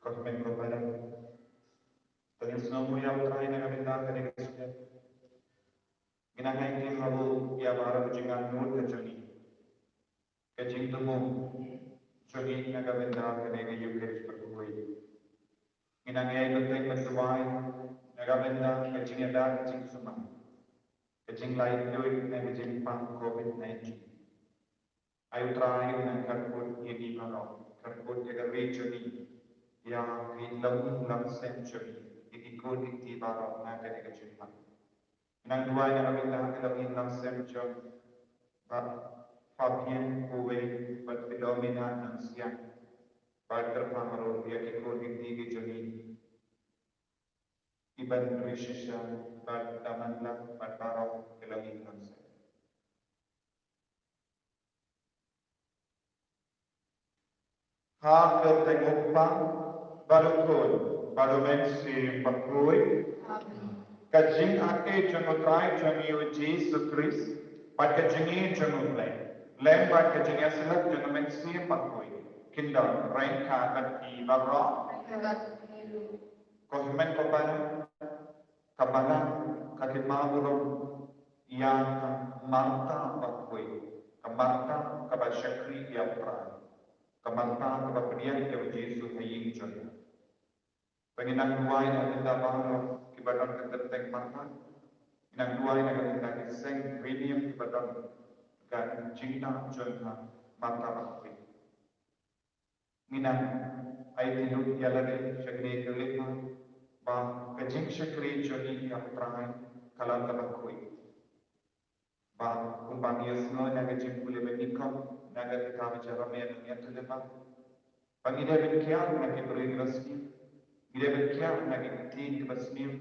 Konsumen korban. Tadi semua yang terakhir nak minta dari kita. Ginagawa ini halu ya bara bujingan nur kecuni. Kecing temu cuni nagawenda dari Eucharis berkuai. Ginagawa itu yang bersuai nagawenda kecing ada kecing semua. Kecing lain itu kecing pang COVID-19. Ayu terakhir nak kerput ini kalau kerput jaga cuni. Yang hilang century ikut iktibar nak kena kecuali. Nang dua yang kami hilang century, Fabian Kuwait berfenomena nang siang berterpangaruh yang ikut iktibar Iban Krishisha berdamanlah berbarau dalam hilang century. Hak tengokpang balukun balumensi pakui kajing ake jonotrai joniu Jesus Christ pat kajingi jonulai lem pat kajingi asilak jonomensi pakui kinda rain kagat di barra konsumen kopana kapana kakimabulong yang marta pakui kamarta kabashakri yang pra kamarta kabapriya yang Jesus haying jonah Penginang dua yang ada bahawa kibadan keterteng marta, inang dua yang ada kiseng premium kibadan gan cinta jonha marta bakwi. Minang ay tilut yalari syakri kelima ba kajing syakri joni yang perangai kalam bakwi. Ba kumbang yasno naga jimpule benikam naga kita bicara yang terlepas. Pangida berkian naga beri resmi. Gide berkian lagi keting kebersemiu.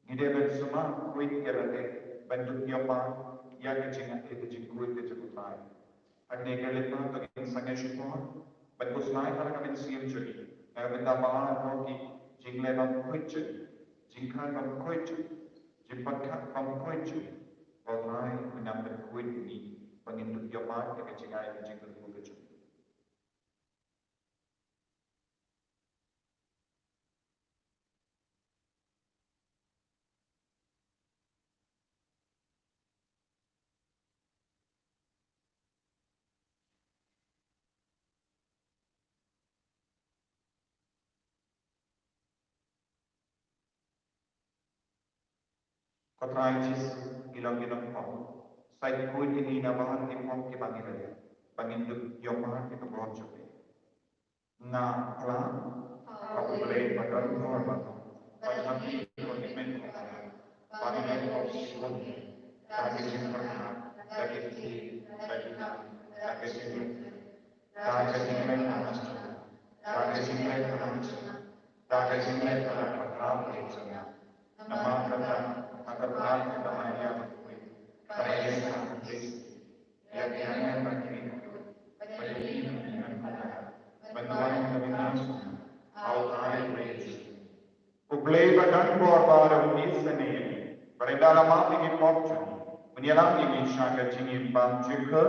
Gide bersama kuit kerana bentuk yopa ya kecingan itu jingkuit kecukupan. Adne kerlepa bagi sangat syukur. Bentuk lain kalau kami siap jadi. Kalau benda bahan roti jingle bang kuit jadi. Jingkan bang kuit jadi. Jimpat bang kuit jadi. Orang menambah kuit ini penginduk yopa kecingan itu jingkuit kecukupan. Kotrai Jesu ilang pom. Sai kuit ini nabahan di pom ke bangiran. Panginduk yopahan ke kebon coba. Na plan aku boleh padan normal. Banyak komitmen bangiran kau sibuk. Lagi simpan, lagi lagi simpan. Lagi simpan amas coba. Lagi simpan amas. Lagi simpan alam coba. Nama kata Makalah ketamanya Karayana Kristi yang hanya bagi berdiri dengan kata bantuan kami masuk dan borbar unisane pada dalam apa ini portion menyelam ini syaka cingin bang juga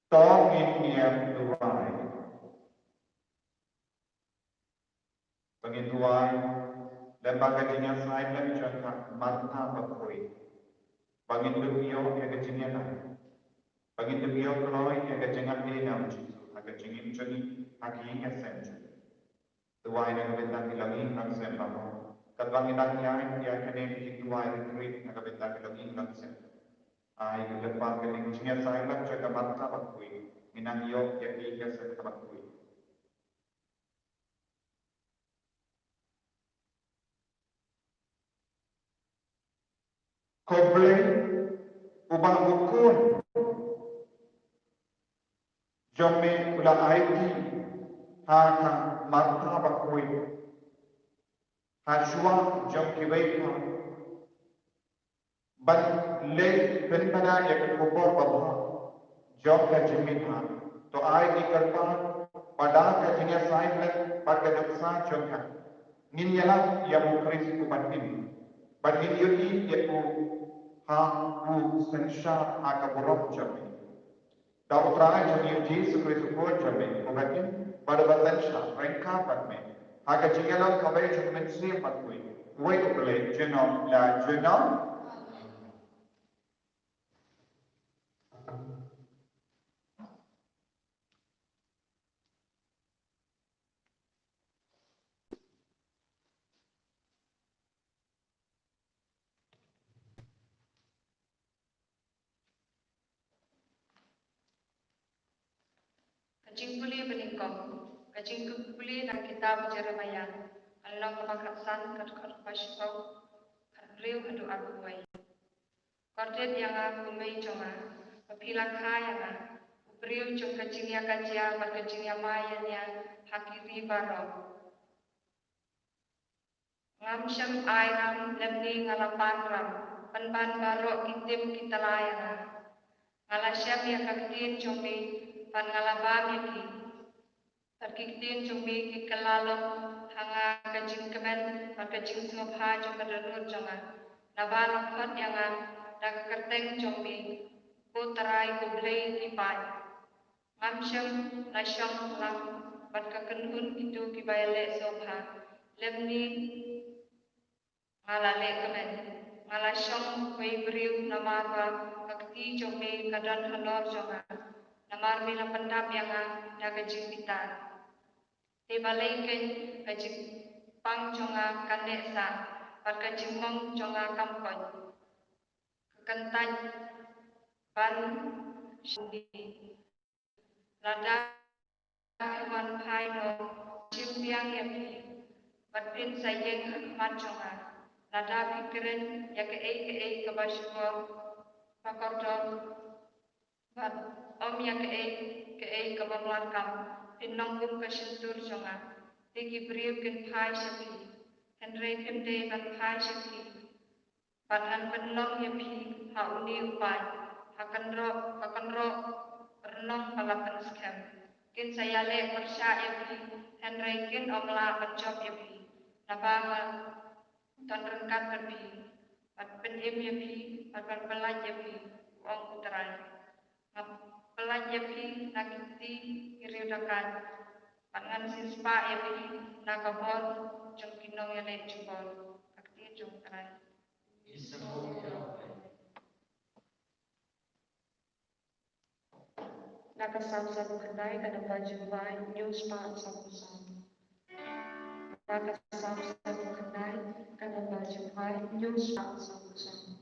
tong ini tuai pengituan dan bagainya saya dan jangka marta bakoi bagi dunia yang kecilnya bagi dunia kalau yang kecilnya ini nama Yesus agak cingin jadi akhirnya senjata tuai yang bentang lagi nang sembah kadang indahnya yang kene di tuai retreat yang bentang lagi nang sembah ai lepas kecilnya saya dan jangka marta bakoi minang yo yang ini saya bakoi Koble ubah bukun jome ula aiti haka marta bakui hashwa jom kiwaipa ban le penpana yak kubor baba jom ka jimita to aiti karpa pada ka jinya sain lek pada doksa jom ka ninyala ya mukris kubatin batin yuti yaku ha ku sensha aka borok jome da utrahan jami Yesus Kristus ko jami kubatin pada sensha rengka patme aka jingala kabai jome se patui wait to play genom la genom Kacing puli beningkong, kacing puli nak kitab Jeremia, Allah kemaksan kat pasau, kat riu hadu abuai. Kordet yang aku mei jonga, kepila kaya upriu jong kacing ya kajia, bar kacing ya mayanya hakiri baro. Ngam syam ayam lemni ngalapan ram, penban baro kitim kita layana. Ngalasyam ya kaktin jombi pan ngalabam yaki. Terkiktin jombi ki kelalong hanga kajing kemen pan kajing semopha jom kadadut jonga. Naban okot yang daga kerteng jombi putarai kublei kipai. Ngamsyam nasyam lam pan kakenhun itu kibayale sopha. Lemni ngalale kemen. Ngalasyong kuih beriu namarwa kakti jombi kadan hanor jonga. Namar mina pendap yang daga jingpita. Tibalaiken kajing pang jonga kanesa, pada jingmong jonga kampon. Kekentan ban syundi. Lada hewan paino jimpiang yapi. Batin sayeng mat jonga. Lada pikiran ya ke kebasyukur pakordon bat om ya ke kebamlakam pinonggum kesentur jonga tigi beriu kin pai sapi henry pinde ban pai sapi bahan penong ya pi hauni upai akan ro renong palapan skam kin saya le persya ya pi henry kin omla pencop ya pi nabama tan rengkat berpi Pat penyepi pat pelajapi wang uterai. Ngap pelajapi nakiti iriudakan. Pangan sispa epi nakabon jong kinong yale jubon. Kakti jong terai. Nakasam-sam kedai kada baju baik news pak sam-sam. Nakasam-sam kedai kada baju baik news pak sam-sam.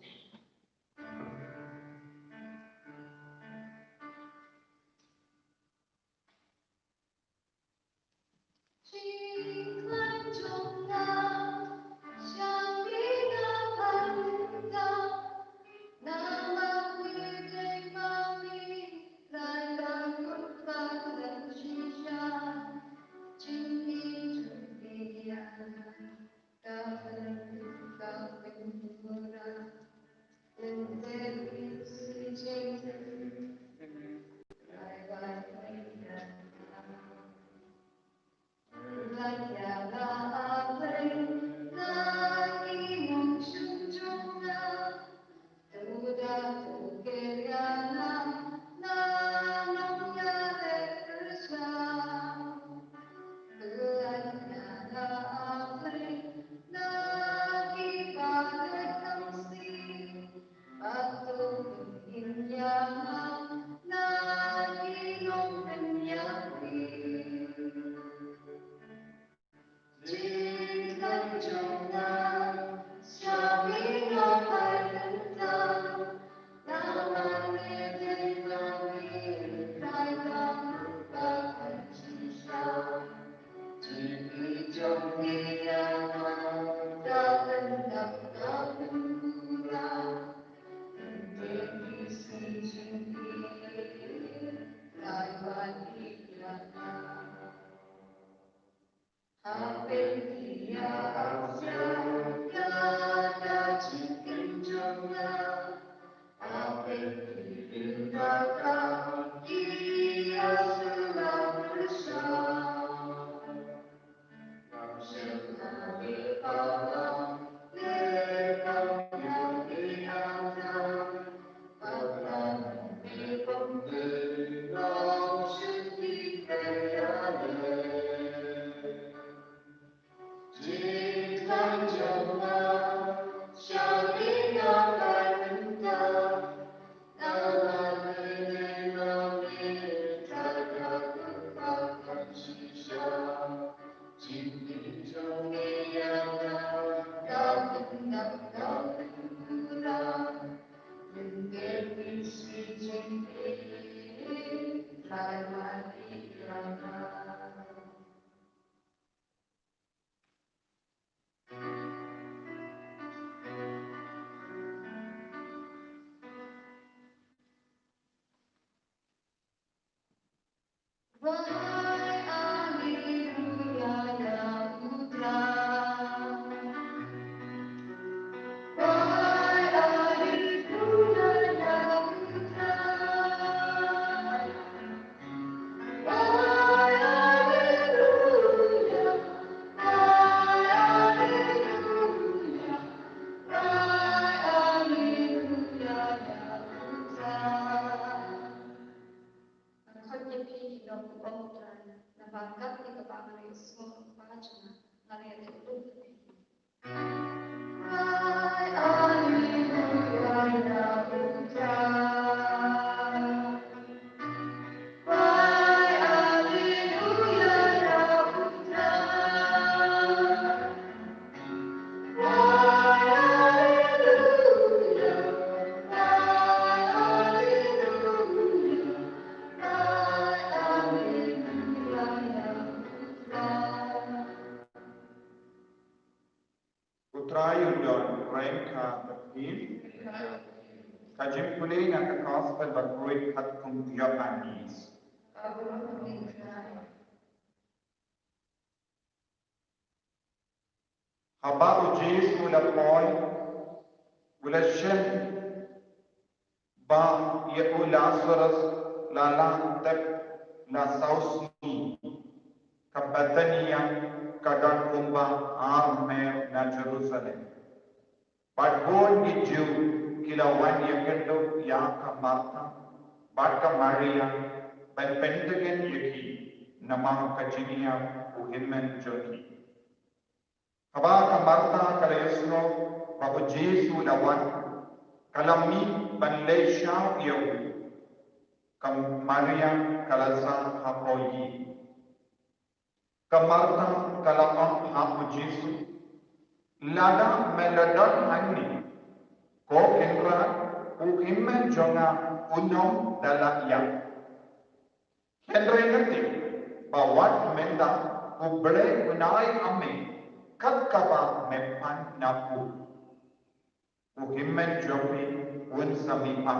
Utrayudon Renka Bertin, Kajim Pule na Gospel Bagoy at Kumtiyo Anis. Haba ujis mula poy, mula shem, ba ye Lazarus lala tep la sausni, kabadaniya kadang kumba arme na Jerusalem. But born giju kilawan yakendo yaka Martha, Barka Maria, by Pentagon Yaki, Namang Kajinia, Uhimen Joki. Habaka Martha Kalayasno, Babu Jesu Lawan, Kalami Banlay Shao Yawu, Kam Maria Kalasa Hapoyi. Kamarta kalapang hapu Jesu, lada meladon hangi, ko kendra uhimen jonga unom dalakya. Kendra ngerti, bawat menda uble unai ame, kat kaba mepan napu. Uhimen jopi un samipa,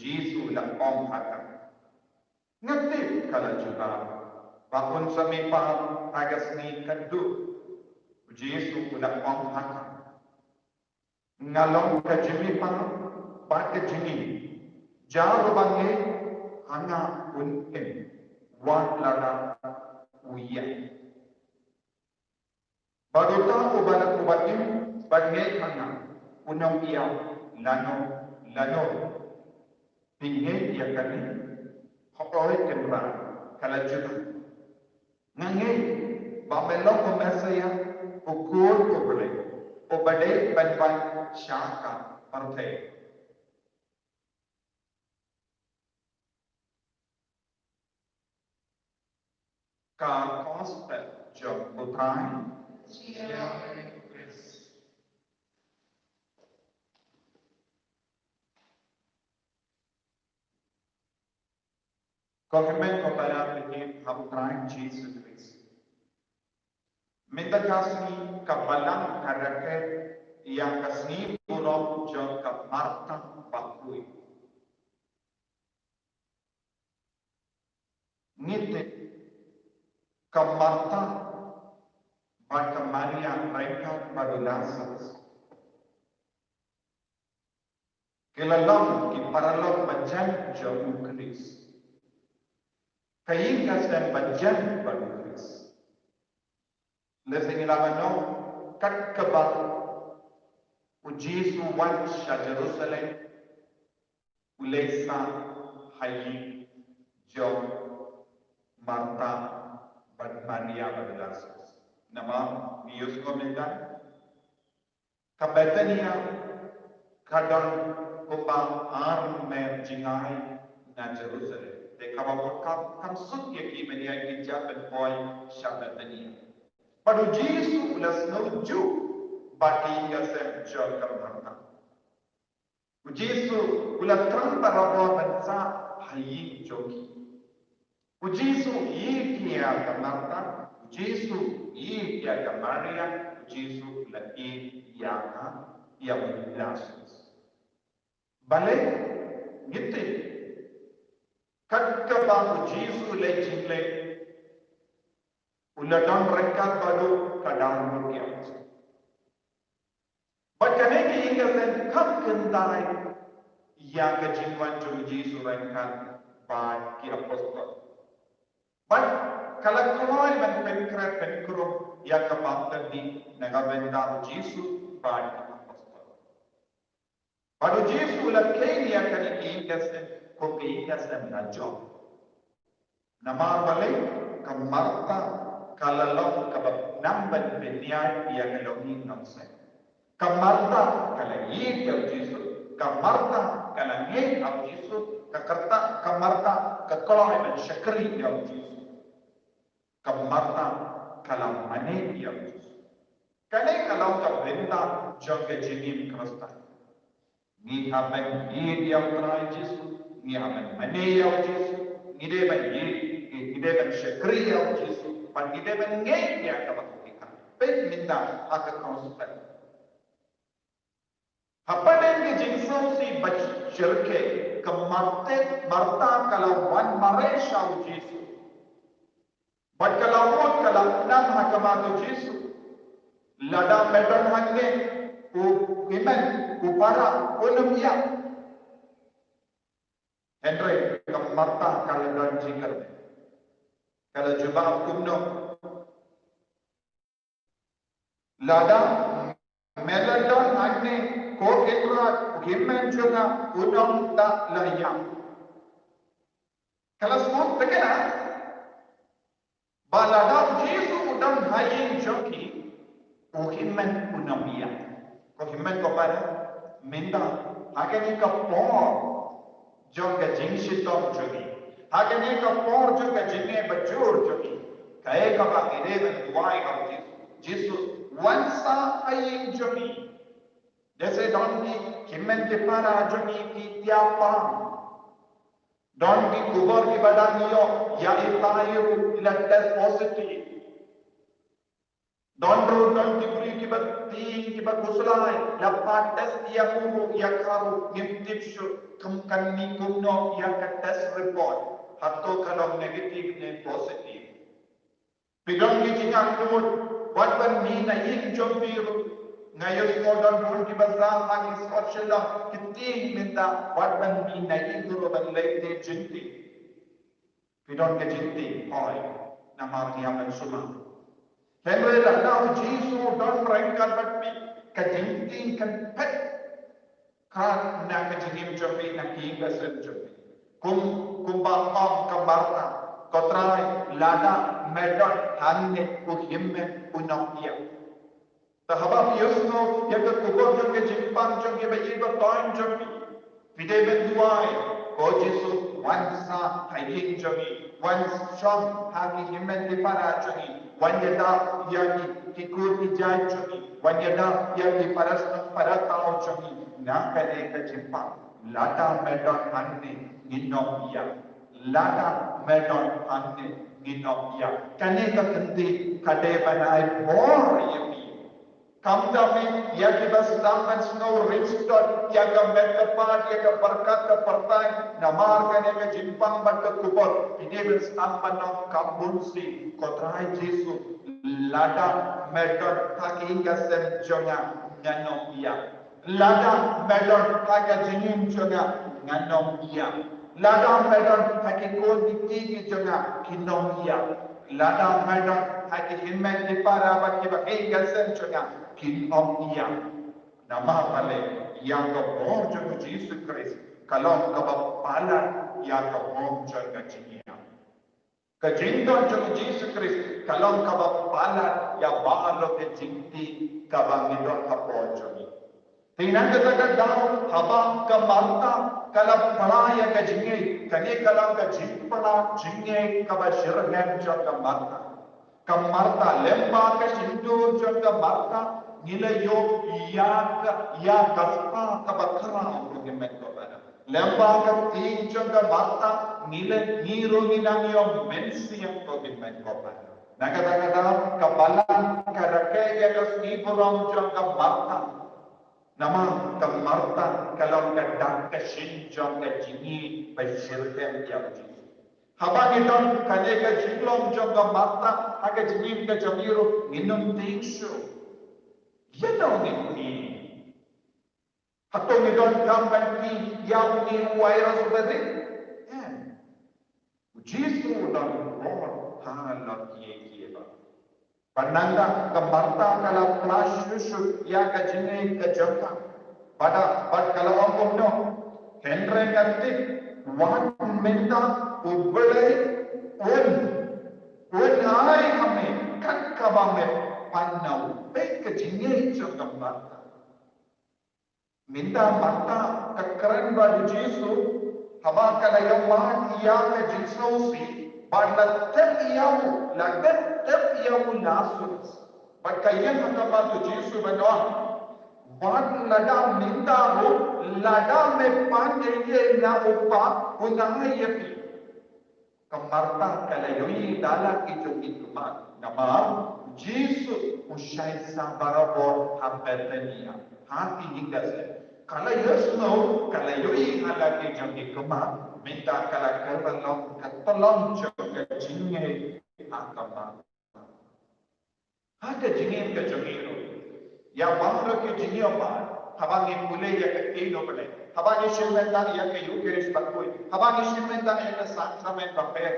Jesu lapong hatang. Ngerti kala juga. Bakun samipa agasni kadu Jesu ulah panghakan ngalong kajimipa bak kajimi jar bange hanga unem wan lada uya baruta ubala ubatim bange hanga unam iya lano pinge iya kani hokoi kembra kala juga Nangay, bamelong kumasaya, ukur kubule, ubade banban syaka partai. Ka gospel jom utrai, Kohemen kopala pikir hamutrai Jesus Christ. Minta kasih kapalang karakter yang kasih buruk jom kamarta bakui. Ngite kamarta baka Maria mereka barulasas. Kelalang ki paralog bajan jom Christ. Kain kasdan bajan baru Christ. Lesing ilawano kat kebal ujisu wan sha Jerusalem ulesa hayi jom Marta bad Maria badalasus. Nama Dios komendan kabetania kadang kumbang arme jingai na Jerusalem. Dekha bawa kam sut yaki menia kijaban boy shabadania. Padu Jesu ulas nuju bati kasem jol kamhanta. Jesu ulas terang parawa bansa hayi joki. Jesu ia kamhanta. Jesu ia kamaria. Jesu ulas ia ulas. Balik gitu. Kadang Jesu lejingle uladang mereka baru kadang berkiat. Bagaimana hingga sen kendai yang kejinuan jom Jesu mereka bagi apostol. But kalau kau yang penkrum yang kebangkitan di negara benda Jesu bagi apostol. Baru Jesu lagi yang kini hingga sen kau hingga sen najom. Nama balik kemarta kalalong kabab namban benyai ia kalongi nonsen. Kamarta kalangi au Jesu, kamarta kalangi au Jesu, kakarta kamarta kakolai ben syakri au Jesu. Kamarta kalam mane au Jesu. Kane kalau ka benda joge jinim krasta. Ni hamen ni au trai Jesu, ni hamen mane au Jesu, ni de ben ni de ben syakri au Jesu. Pagi dia mengait dia kebahagiaan. Baik minta agak konsumen. Apa yang jinsau si bacirke kemarte marta kalau wan mare shau Jesu. Bat kalau mot kalau nam hakamatu Jesu. Lada medon hange u iman u para ulumia. Henry kemarta kalau dan jikar. Kalau jubah kumno lada Meladon ane ko ketra himmen juga unong da layang. Kalau semua tegena balada Yesu udang hayin joki ko himmen unong dia. Ko himmen ko pada minda agani ka por joka jingshitong joki. Agani ka por joka jinge bajur joki. Kaya ka ba eleven duai ka Yesu wansa hayin joki. जैसे डॉन की हिम्मत के पारा जमी की त्यापा डॉन की कुबर की बडानियो या इतायो लट्टस पॉजिटिव डॉन की पुरी की की कुसलाय लपा टेस्ट या कुरो या कारो निम्तिप्शु कम कन्नी कुनो या का टेस्ट रिपोर्ट हत्तो कलम नेगेटिव ने पॉजिटिव पिडॉन की जिंगां कुमोड what when me na yin jombiru ngayos modern bul di bazar lagi social kiting minta what when me na yin guru ban leite jinti pidon ke jinti hoy nama dia mensuma henry la now jisu don rengkan bat mi ka jinti kan pet ka na ka jinim jombi na kinga sen jombi kum ba om kabarna kotrai lada medon hanne u himme unokia tahaba yusno yaga kubor joge jimpang joge bayi ba toin jogi pide benduai ko jisu wansa hayin jogi once shom hagi himme de para jogi wanyada yagi tikur ki jai jogi wanyada yagi parasna paratao jogi na kane ka jimpang lada medon hanne inokia lada medon hanne inokia kane ka kendi kade banai bor yemi kamda me yagi bas damban snow richton yaga metapad yaga berkat ka partai namar kane ka jimpang bat ka kubor ide bas ampanong kambunsi kotrai jesu lada medon takinga sem jonga nganokia lada medon taga jinim jonga nganokia lada medon haki kon dikti ki jonga kinomia lada medon haki himmet di para baki baki gasen jonga kinomia nama pale yang ka bom jonga Jesus Christ kalau ka pala yang ka bom jonga jinia ka jindon jonga Jesus Christ kalau ka pala ya bahalo ke jinti ka bangidon ka ponjoni Tinang kata daun habang ka marta kalam palaya ka jinge kane kalam ka jimpala jinge ka bashirhem jong ka marta lemba ka sindur jong ka marta nilayo ya kaspa ka bakara uge metto bana lemba ka tin jong ka marta niro ninamyo mensiyam ko ge metto bana nagada daun ka balang ka rakaya ka snipuram jong ka marta nama kamarta kalau kadang kesinjong ke jini bersirkan dia uji. Habang itu kane ke jinglom jong ke marta haga jini ke jamiru minum tisu. Ya no ni. Atau ni don kampan ki yang ni virus beri. Jisu don Lord halat ye ba. Pandangga ke marta kalau flash susu ya ke jini ke jangka pada kalau orang no Henry nanti wan minta ubelai ai kami kan kabame panau baik ke jini jangka marta minta marta kekeren bagi Yesu haba kalau yang mat ia ke Yesu si pada teriyau lagat teriyau nasus Pagkayan hanggang tu Yesu benar. Bad lada minda ho lada me pandeye na upa unai yapi. Kamarta kalayoi dala ki jogi kumat. Nama Yesu usai sabarabor hampetenia. Hati hingga se. Kalayos no kalayoi hala ki jogi kumat. Minta kalakabalong katolong jogi jinge akamat. Ada jingin ke jamiru. Ya bangro ke jinio ba. Habangi pule ya ke tino bale. Habangi shilmendan ya ke yukeris bakui. Habangi shilmendan ya ke saksamen bape.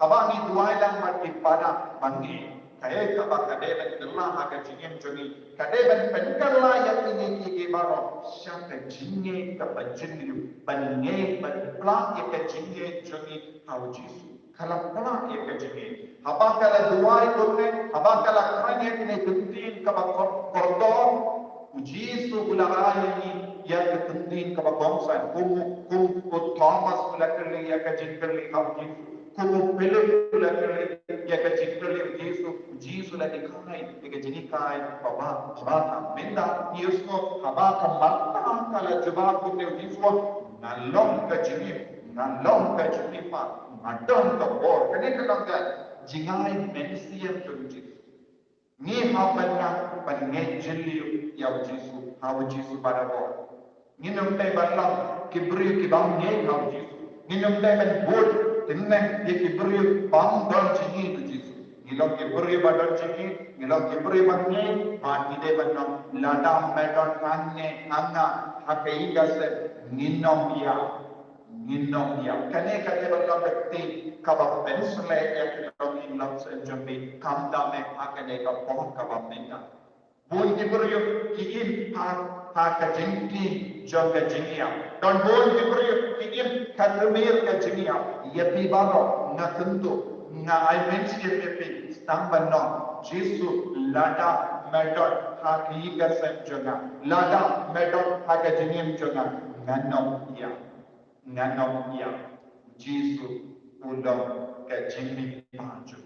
Habangi duai lang mati pada bangi. kaya kaba kadeban gelah haga jingin joni kadeban penkala yang ini kiki baro syaka jinge kaba jinyu bange banpla ya ka jinge joni hau jisu kala pla ya ka jinge haba kala duai kunne haba kala kranye kine kuntin kaba kordon jisu ularaya ni ya ka kuntin kaba bongsan kum Thomas ulakali ya ka jinkali hau jisu kum pele ulakali ya ka jinkali jisu la dikai ya ka jinikai baba ka menda yesu haba ka marta kala jawab kunne jisu nalong ka jinipa madong ka bor kene ka jingai mensiam tunji ni hapana panne jilli ya jisu hau jisu barabo ni nomtai balam kibri kibam ne hau jisu ni nomtai ban bol tinne ye kibri bam don jini tu jisu Gilong kibri badan ciki, gilong kibri bangi, mati de banam, ladam medon kanne, anga, hakai gase, ninom ya, kane banam bekti, kabab pensle ya kilong ilang sejumbi, kamda me akane kapon kabab menda. Bun kibri kiim ha kajinti jong kajinia, don bun kibri kiim kadrumir kajinia, yepi baro ngakentu. Nga I mentioned it stamban no Jesu lada medon haki gasen jonga lada medon haka jinim jonga nganom ya Jesu ulong ka jimi panju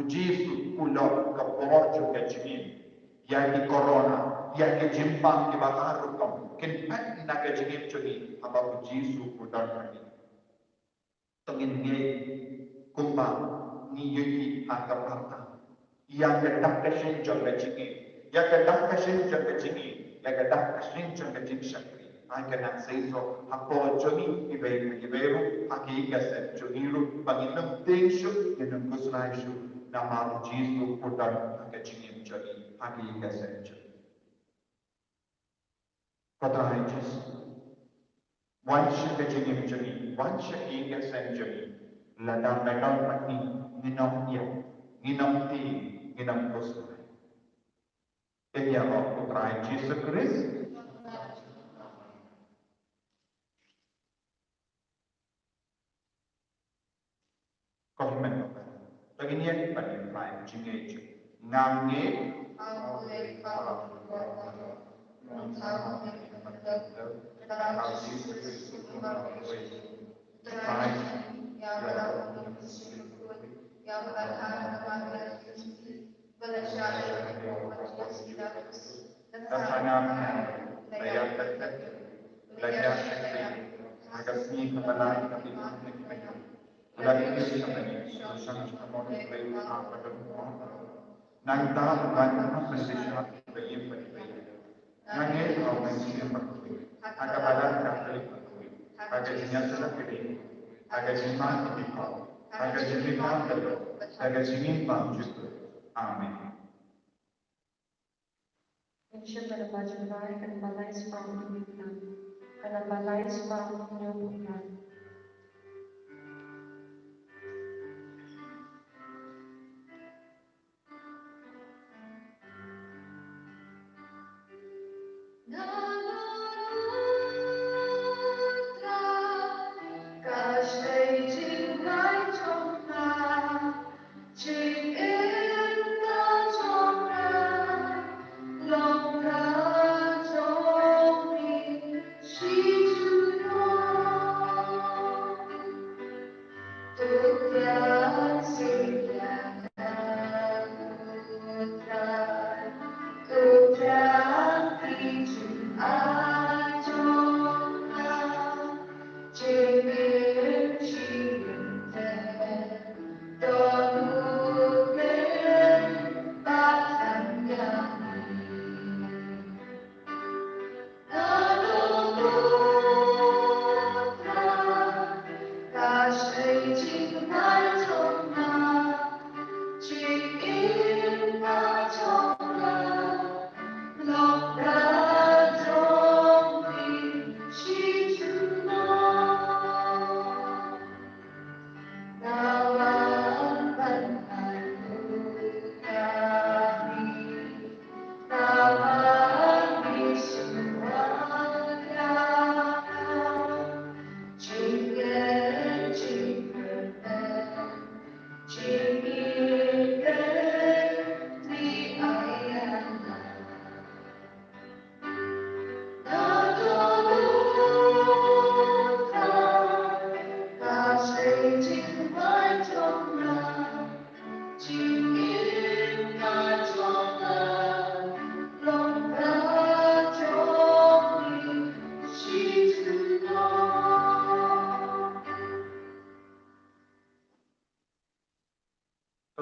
Jesu ulong ka borjo ka jinim ya ki corona ya ki jimpang ki bataru kom kin pat na ka jinim joni aba Jesu ulong kani tengin ngai kumba ni yuki akaparta yang kedak kasih jaga jingi yang kedak kasih jaga jingi yang kedak kasih jaga jing syakri akan nak seiso apa joni iberu haki gasep joniru banginum tensu inum kusnaisu nama Jesu putar haki jingim joni haki gasep joni kota Jesu wansha ke jingim joni wansha ki gasep joni ladang medon mati minum ti minum kusnai ini adalah putra Yesus Kristus komen lagi ni yang pada lain jinge ngamge nang dalam banyak mensishat bayi bayi nangis kau mensishat berkuih agak badan kaki berkuih agak jinyat sudah kiri agak jimat kiri kau agak jimat kiri agak jimat bangju amin. Insya pada bajulah akan balai sepang duitkan, karena balai sepang menyembuhkan. She to know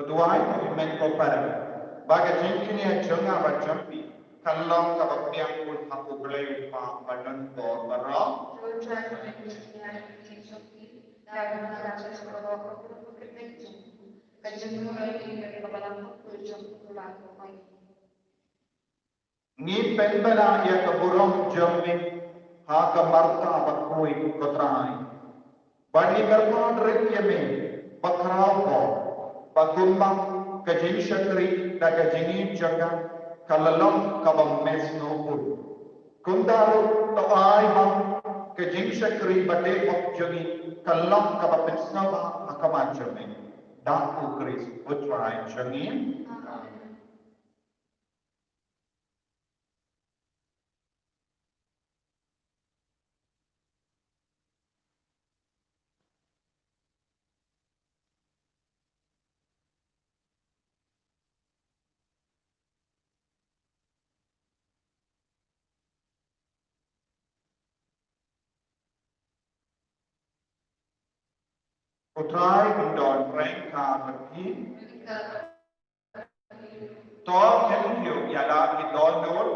tuai ko men ko para baga jinkini a chunga ba champi kallong ka bakyang ko hapo blay pa badan to bara ni penbala ya ka burong jamme ha ka marta bakoi kotrai bani karpan rekyame bakrao ko bagumbang kajin shakri da kajini jaga kalalong kabammes no put kundaro to ai bang kajin shakri bate bok jagi kalalong kabammes no ba akamachame da ku kris utrai jangin utrai indon rengka bagi to kelio yala ki donor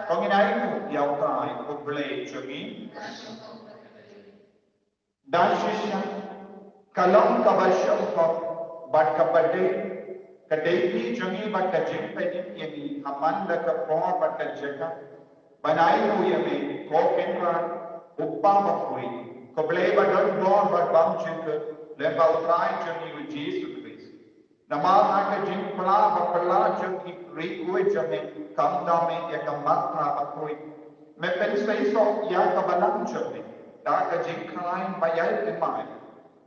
konginai mu yautai ublei chumi dashisha kalam kabasham ko bat kapade kadeki chumi bat kajim pedim yemi amanda ka po bat kajaka banai mu yemi ko kenra uppa bakoi ko blei badon bon bat bam chik lemba utrai chumi u Jesus Namal haka jing pala bapala jung ki rikui jame kam dame ya kamatha bakui me pensei so ya kabalang jame da ka jing khain bayai imai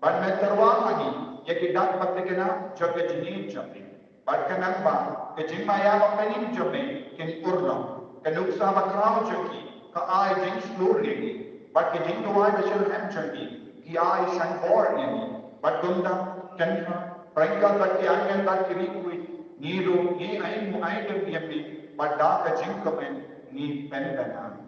ban me terwahani ya ki dak batikena joga jini jame ban kanang ba ke jing maya bapenim jame kin urno kanuksa bakrao jogi ka ai jing slur legi ban ke jing duai bashir hem jogi ki ai shan bor legi ban gunda kanha Perangkat bagi angin bagi rikui niru ni ain mu ain dem yemi pada ka jingkamen ni pendana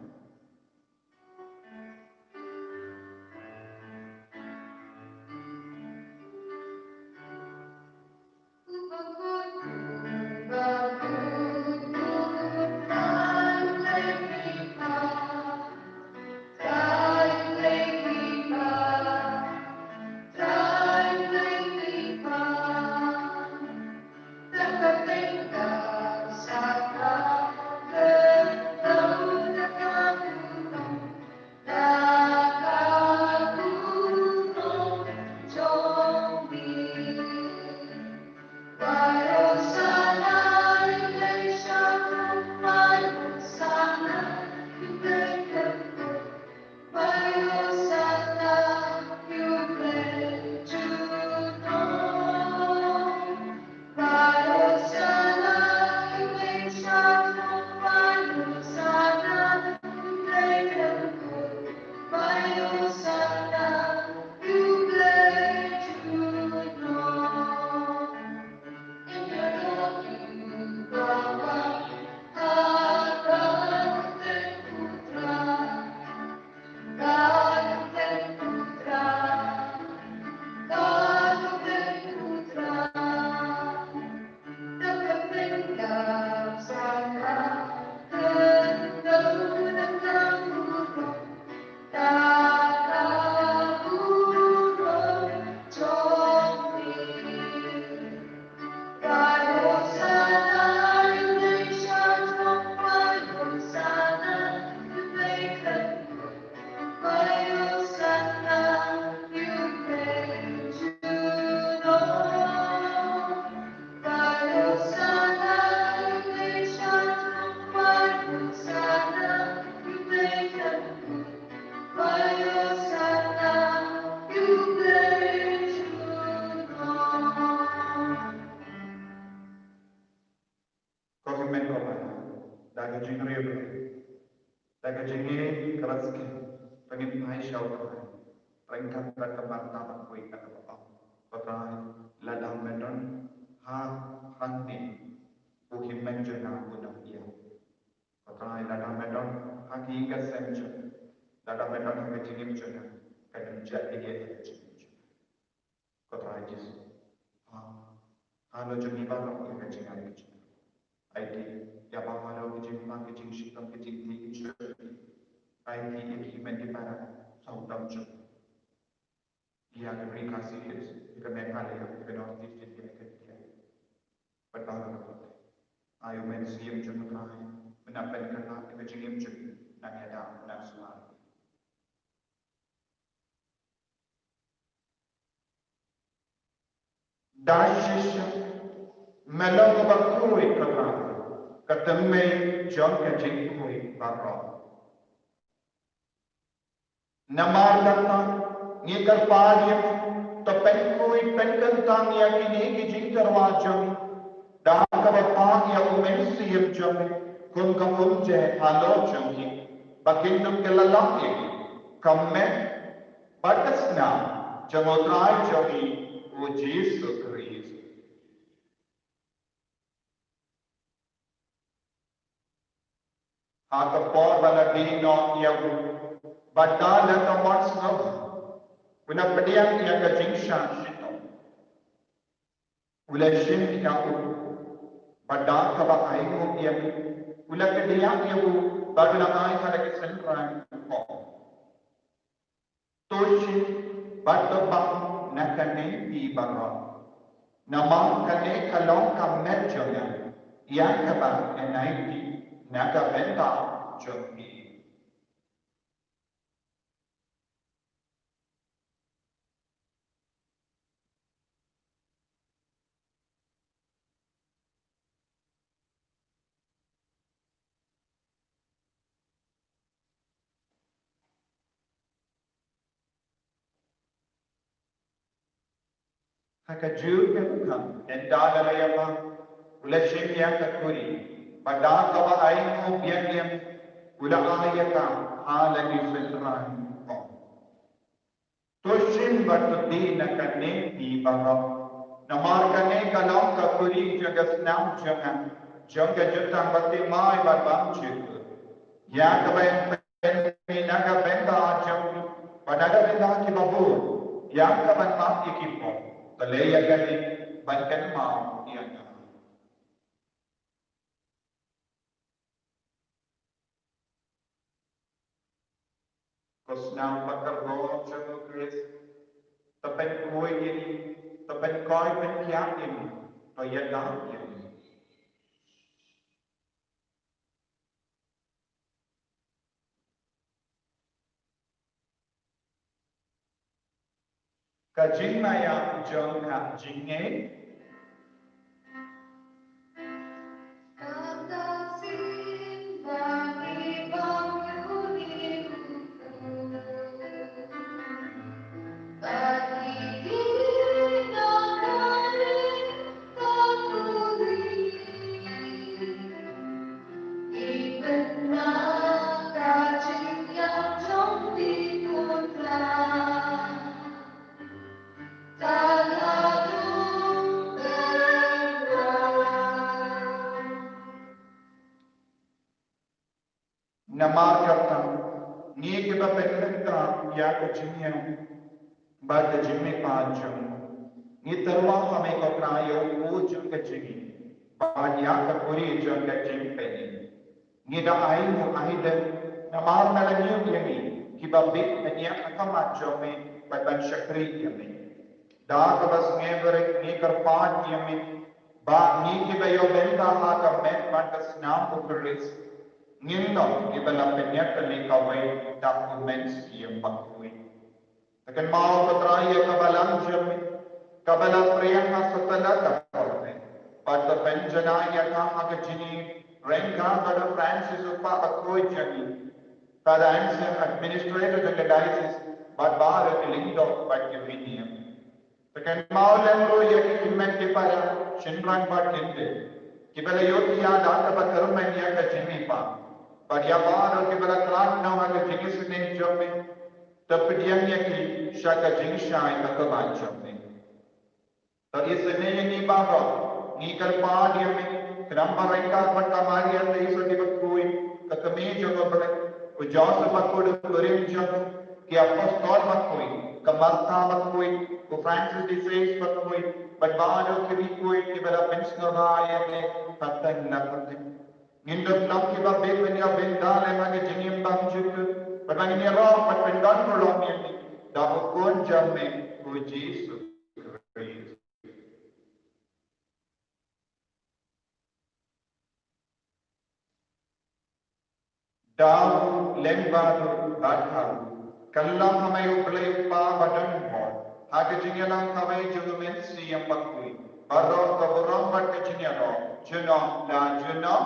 daga jingi karaski pengin hai shau kai pengkan berkembang nama kui kata bapa patrai ladang medon ha hanni bukim menjana guna ia patrai ladang medon ha hingga senja ladang medon ha jingi menjana kadang jadi ia jingi patrai Yesus Halo jemi barang yang kecil yang kecil. IT ya halo jemi barang kecil shikam kecil tinggi. IT implement di mana saudam jum. Ia Amerika Serius, jika mereka lihat jika Northeast dia kerja. Bertahan. Ayo mensiam jum lain menampilkan kerana kecil jum nak ada nasional. Dashish melong bakui kerana ketemu John kecil kui barang. Namar datang ngikar padiam tepen kui penkan tang ya kini kijing terwajam dah kawapan ya umen siap jam kun kampung je halo jam ni bakin dum kelalang ye kamme batasna jamotrai jami o Jesus Christ. Hata por wala di no ya badal na kamars no una pediang ya ka jingshan shito ula shin ya u badal ka ba ai ko ya ula ka dia ya u badal ai ka ke senran ko to shi badal ba na ka ne di bara nama ka ne kalong ka me jona ya ka ba NIT na ka benda jomi. Haka juga kan denda layama ulashin yang takuri pada kawa ainu biang yang ula ayaka halagi filran ko toshin batudi nakane di baba namar kane kalam takuri jagas nam jangan jangga jutang bati mai babam chitu ya kabai naga benda jang pada benda ki babu yang kaban mak ikipo Balaya kali bankan mau yang Kosnam pakar go jago Chris tapen koi ini tapen koi pen kiam ini to ya dam ini kajing maya jong ka jinge namar kaptan ni ke ba penka ya ko jinya ba de jimme pa jam ni tarwa hame ko krayo ko jam ke jigi ba ya ka puri jam ke jim pe ni da ai mo ai de namar na la ni ni ki ba bit nya akama jome ba ban shakri yame da ka bas ngebere ni kar pa yame ba ni ke ba yo benta ha ka met ba ka snam ukris Nginom ibala penyat ni kawai documents yang bakui. Akan mau ketraya kabalang jami, kabala priyana satala kapalne. Pada penjana yang aga jini, rengka pada Francis upa akoi jami. Pada answer administrator the diocese, but bar the lindo but Yeminium. Akan mau lembro yang kimen kipara shinran but kinde. Kibala yoti ya data bakarumen ya ka jimi pa. Bariabar ke bala kran na ha jingis ne jomme tapdiyan ya ki shaka jingsha ita ka ban jomme to is ne ni ba ro ni kal pa dia me kramba raika patta mariya te iso di bakui ka kame jo bale o jos pa ko de kurim jo ki apostol bakui ka Martha bakoi, ko Francis de Sales bakoi, but Bado Kirikoi, Kibera Pensnorai, and Patan Lapatin. Nindot Lam Kiba Bevania Bendale, Magazinium Bamjuk, but when you're wrong, but when done for long, Dabo Gon Jamme, who Jesus Christ. Dahu lembadu badharu, kallam hamay uplay pa badan hor, hagajinyalang kamay jugumen siyam bakui, baro kaburam badkajinyalo, juno la juno.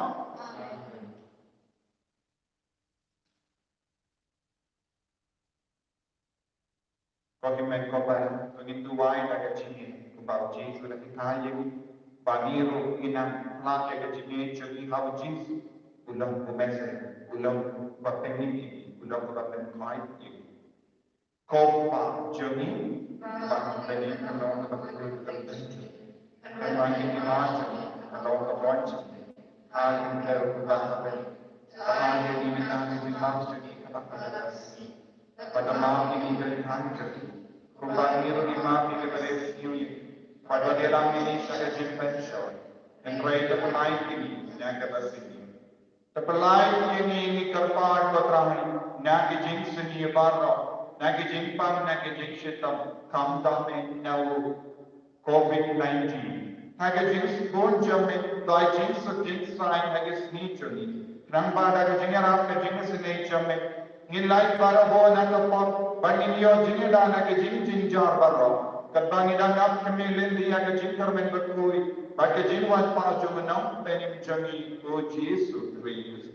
Kogimen kopa, tunituway nagajinyin, kubao Jesu na ikayang, baniru inang laki kajinyin, jugi hao Jesu, ulang kumese, ulang bapengi, ulang bapengi. Kopa joni, bang beni kalong kapatid kapatid, kembali imajin kalong kapatid, ayun pero kapatid, kapatid ini kami dimaksud kapatid, pada maaf ini dari hancur, kembali imam ini dari siuy, pada dalam ini saya jempensor, dan raya terpelai ini yang kapatid. Terpelai ini kerpaan kotrahan, nagi jins ni barro. Nagi jimpang, nagi jinshitam, kam dame nau COVID-19. Haga jins bon jamme, dai jins of jins sign haga sneechoni. Rambada ga jingarap ka jins ne jamme. Nilai para bo naga pop, bani yo jingada naga jin jin jar barro. Kadbani dan ap kemilin di haga jinkar men berkui. Baka jinwan pa jumanam penim jami o Jesu Christ.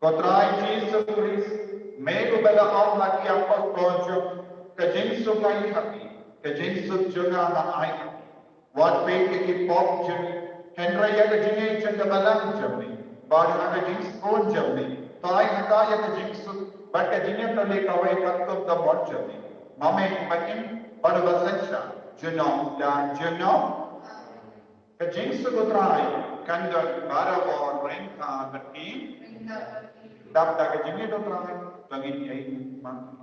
Kotrai Jesus Christ, mego bela Allah ki apa konjo, kajin sungai hati, kajin sujuna na ai hati. Wat pe ki pop jami, Henry ya kajin janda balang jami, bad ha kajin skon jami, tai hata ya kajin su, bad kajin ya tole kawai kakko da bot jami. Mame bakin bad basacha, juno dan juno. Kajin su kotrai, kandar barawa rengka berti. Dap dah kejengnya tu terang bagi dia ini mati.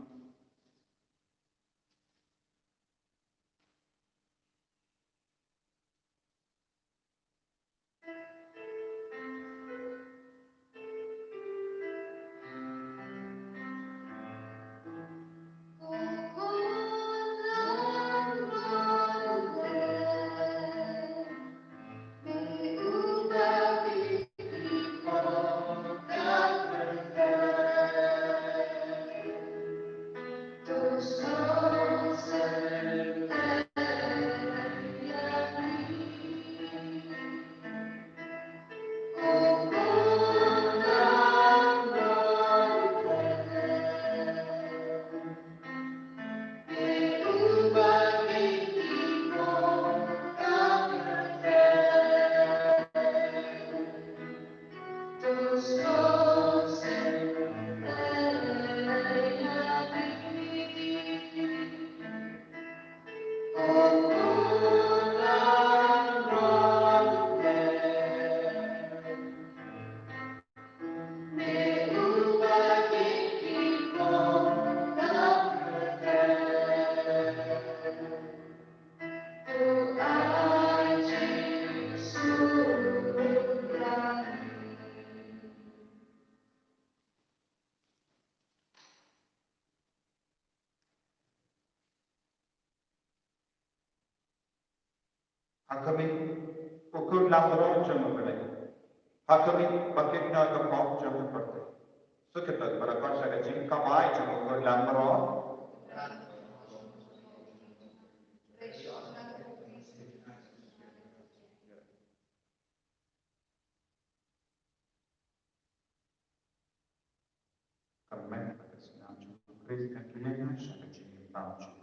Hakami ukur lambro jama pade. Hakami bakit na kapok jama pade. So kita berakar saya jin kamai jama ukur lambro. Kamai pada senang jama Chris dan kini saya jin pamju.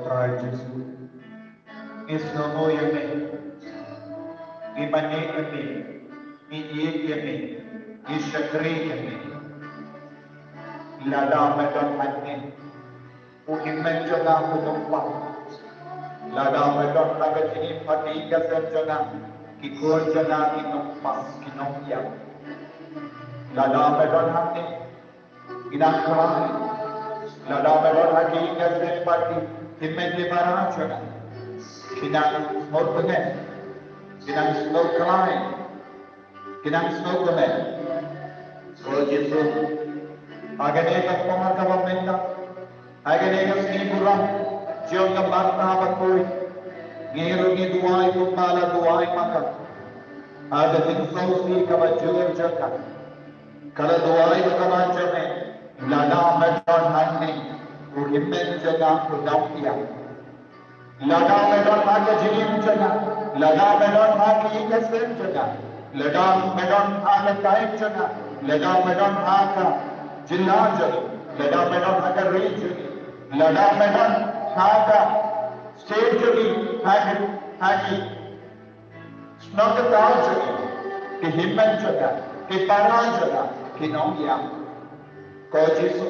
Putra Yesus, Isnomo Yeme, Ibane Yeme, Iye Yeme, Ishakri Yeme, Lada Medon Hane, Uhimen Jona Kutumpa, Lada Medon Hagatini Patiga Jona, Kikor Jona Kinumpa, Kinopia, Lada Medon Hane, Inakrai, Lada Medon Hakiga Pati, Himen Libarachana, Kinang Smokene, Kinang Smokelai, Kinang Smokene, Oh Jesus, Aganega Pomaka Vamenda, Aganega Snipura, Joga Bata Bakui, Gerugi Duai Kumbala Duai Maka, Agatin Sosi Kavajur Jaka, Kala Duai Kavajame, Lada Medon Handi, Uhimen Jaga Kudampia. लगा मैदान भाग्य जिनीम जना लगा मैदान भाग्य कसम जना लगा मैदान भाग्य टाइम जना लगा मैदान भाग्य जिला जनी लगा मैदान भाग्य रेंज जनी लगा मैदान भाग्य स्टेट जनी भाग्य स्नोकताव जनी कि हिम्मत जना कि परान जना कि नौया कोजिसु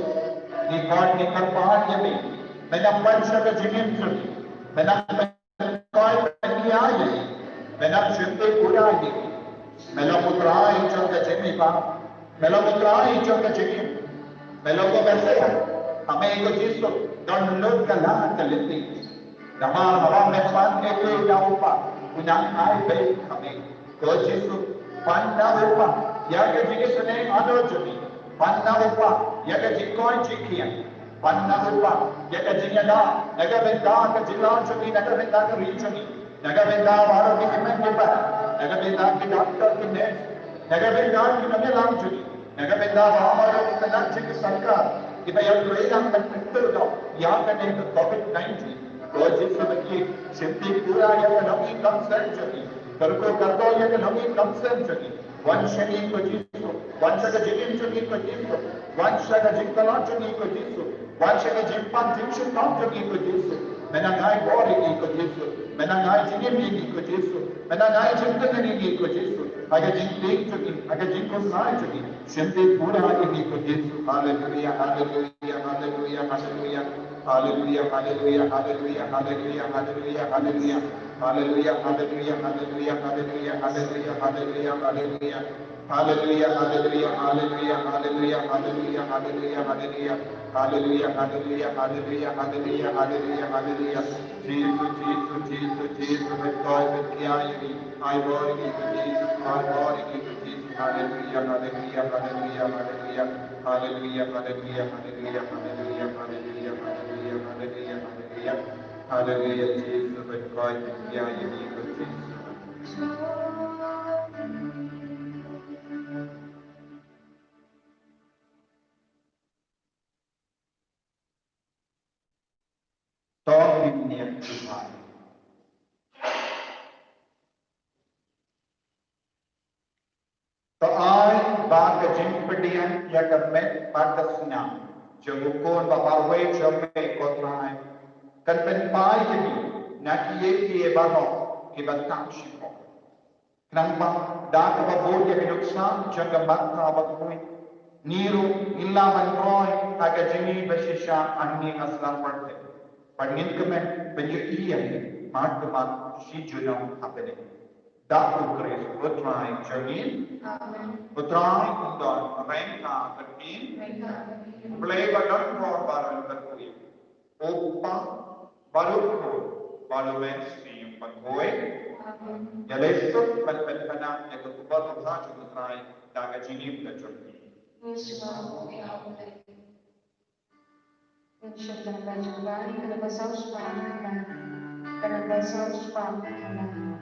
निकाल निकल पहाड़ ये में मैंने पंचक जिनीम जनी Menang koi pengiaye, menang cinte kudaye, menang putrai jangka jemi pa, menang putrai jangka jemi, menang ko besaya, hame eko jisu don lut kalah kaliti, nama hawa में pan eko daupa, unang ai be hame, ko jisu pan daupa, ya ke jige sene ado jemi, pan daupa, ya ke jikoi jikian. Pannarupa, Yakajina, Nagavenda, Kajilanchani, Nagavenda, Richani, Nagavenda, Varaki, Kimandipa, Nagavenda, Doctor Kines, Nagavenda, Kinamilanchani, Nagavenda, Vamara, Kanachik Sarkar, if I have prayed on the Pinto, Yakan, COVID-19, Rojis of the King, Shimpi Pura, Yakanomi, Consensually, Turko Karto, Yakanomi, Consensually, one Shani Kojisu, one Shagajin Shani Kojisu, one Shagajikalan Shani Kojisu. One shall jimpan jimshin not to equal Jesus. Menangai body equal Jesus. Menangai jimmy equal Jesus. Menangai jimpan equal Jesus. I get jim to me. I get jim consign to me. Shimpi Pura equal Jesus. Hallelujah, hallelujah, hallelujah, hallelujah. Hallelujah, hallelujah, hallelujah, hallelujah, hallelujah, hallelujah. Hallelujah, hallelujah, hallelujah, hallelujah, hallelujah, hallelujah, hallelujah. Hallelujah, hallelujah, hallelujah, hallelujah, hallelujah, hallelujah, hallelujah. Hallelujah, hallelujah, hallelujah, hallelujah, hallelujah, hallelujah. Jesus, Jesus, Jesus, Jesus, with God, with Kiayani, I body to Jesus, I body to Jesus. Hallelujah, hallelujah, hallelujah, hallelujah, hallelujah, hallelujah, hallelujah, hallelujah, hallelujah, hallelujah, hallelujah, hallelujah. Hallelujah, Jesus, with God, with Kiayani, with Jesus. तो pamimnia Tuhan. Taai ba ka jimpedian ya ka met patasnya jemukon ba parwe jome kotrai kan pen pai jadi nakiye kiye ba ho ke ba kam shiko kenapa da ka ba bod ya nuksan jaga matta ba koi niru illa man roi aga jini ba shisha anni aslam parte padnin ke men benyu iya mat mat shi juno apene da ukres kotrai jangin Putrai undon rengka terkin, play badan for baru terkui. Opa baru kau baru mainstream pagkoi. Ya lesok pen ya ketupat usaha putrai daga jinim terjadi. Insya Allah, kenapa saus paham? Kenapa saus paham?